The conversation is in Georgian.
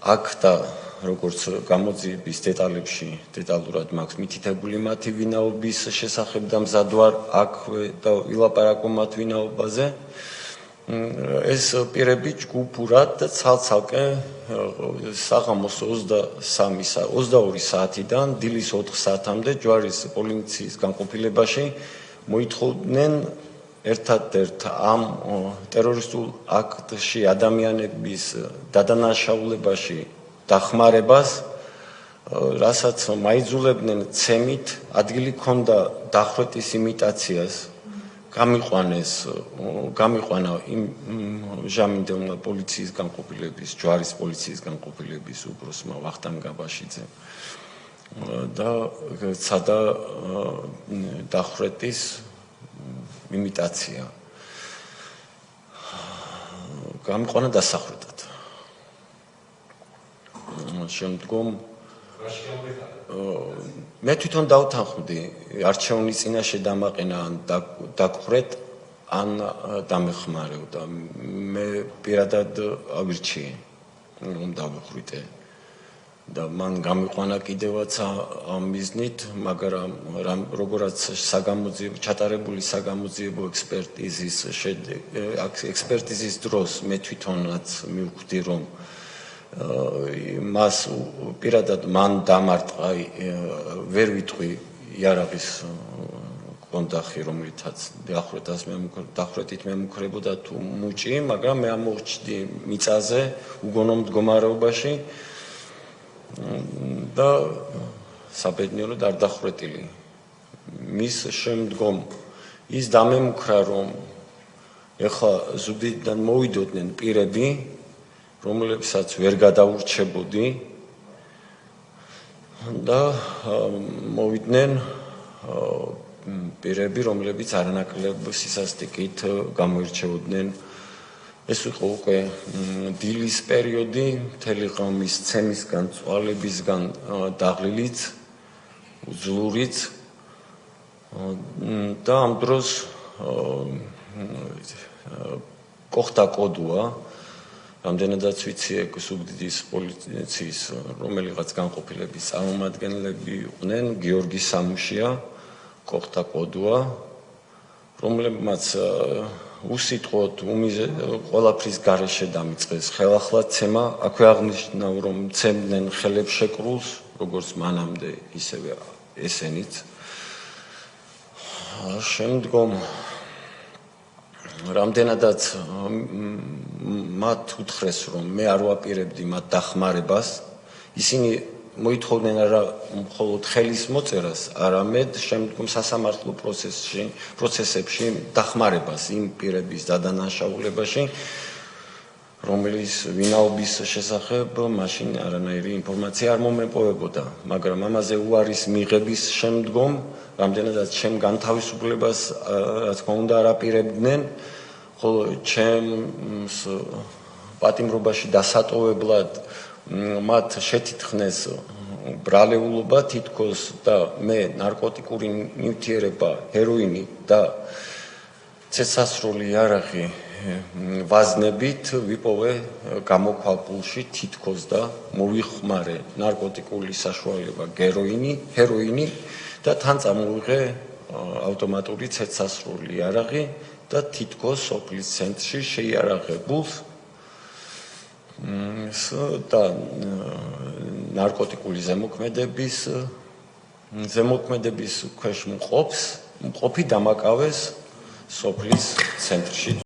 აქ და როგორც გამოძიების დეტალურად მაქვს მითითებული მათი ვინაობის შესახებ და მზად ვარ აქვე და ვილაპარაკო მათ ვინაობაზე. ეს პირები ჯგუფურად და ცალ-ცალკე საღამოს 22 საათიდან დილის 4 საათამდე ჯვარის პოლიციის განყოფილებაში მოითხოვდნენ ერთადერთ ამ ტერორისტულ აქტში ადამიანების დადანაშაულებაში დახმარებას, რასაც მაიძულებდნენ ცემით, ადგილი ჰქონდა დახვრეტის იმიტაციას, გამიყვანა იმ ჟამინდელმა პოლიციის განყოფილების, ჯვარის პოლიციის განყოფილების უფროსმა ვახტანგ გაბაშიძემ და ცადა დახვრეტის იმიტაცია. გამიყვანა დასახვრეტად. შემდგომ მე თვითონ დავთანხმდი არჩევნის წინაშე დამაყენა ან დაგხვრეთ ან დამეხმარეო და მე პირადად ავირჩიე რომ დავეხვრიტე და მან გამიყვანა კიდევაც ამ მიზნით, მაგრამ როგორაც ჩატარებული საგამოძიებო ექსპერტიზის დროს მე თვითონაც მივხვდი რომ მას პირადად მან დამარტყა ვერ ვიტყვი იარაღის კონდახი რომელთაც დახვრეტით მემუქრებოდა თუ მუჭი, მაგრამ მე ამოვჭდი მიწაზე უგონო მდგომარეობაში და საბედნიეროდ არ დახვრეტილი. მის შემდგომ ის დამემუქრა რომ ეხლა ზუგდიდიდან მოვიდოდნენ პირები რომლებსაც ვერ გადაურჩებოდი და მოვიდნენ პირები რომლებიც არანაკლებ სისასტიკით გამოირჩეოდნენ. ეს იყო უკვე დილის პერიოდი, მთელი ღამის ცემისგან, წვალებისგან დაღლილიც, უძლურიც და ამ დროს კოხტა კოდუა, რამდენადაც ვიცი ზუგდიდის პოლიციის რომელიღაც განყოფილების წარმომადგენლები იყვნენ, გიორგი სამუშია, კოხტა კოდუა, რომლებმაც უსიტყვოდ ყველაფრის გარეშე დამიწყეს ხელახლაცემა, აქვე აღნიშნავ რომ ცემდნენ ხელებს შეკრულს, როგორც მანამდე, ისევე ესენიც. შემდგომ რამდენადაც მათ უთხრეს რომ მე არ ვაპირებდი მათ დახმარებას, ისინი მოითხოვდნენ არა მხოლოდ ხელის მოწერას, არამედ შემდგომ სასამართლო პროცესებში დახმარებას იმ პირების დადანაშაულებაში, რომლის ვინაობის შესახებ მაშინ არანაირი ინფორმაცია არ მომეპოვებოდა, მაგრამ ამაზე უარის მიღების შემდგომ რამდენადაც ჩემ განთავისუფლებას რა თქმა უნდა არ აპირებდნენ, ხოლო ჩემს პატიმრობაში დასატოვებლად მათ შეთითხნეს ბრალეულობა თითქოს და მე ნარკოტიკული ნივთიერება, ჰეროინი და ცეცხლსასროლი იარაღი ვაზნებით ვიპოვე გამოქვაბულში თითქოს და მოვიხმარე ნარკოტიკული საშუალება ჰეროინი და თან წამოვიღე ავტომატური ცეცხლსასროლი იარაღი და თითქოს სოფლის ცენტრში შეიარაღებულს და ნარკოტიკული ზემოქმედების ქვეშ მყოფი დამაკავეს სოფლის ცენტრში.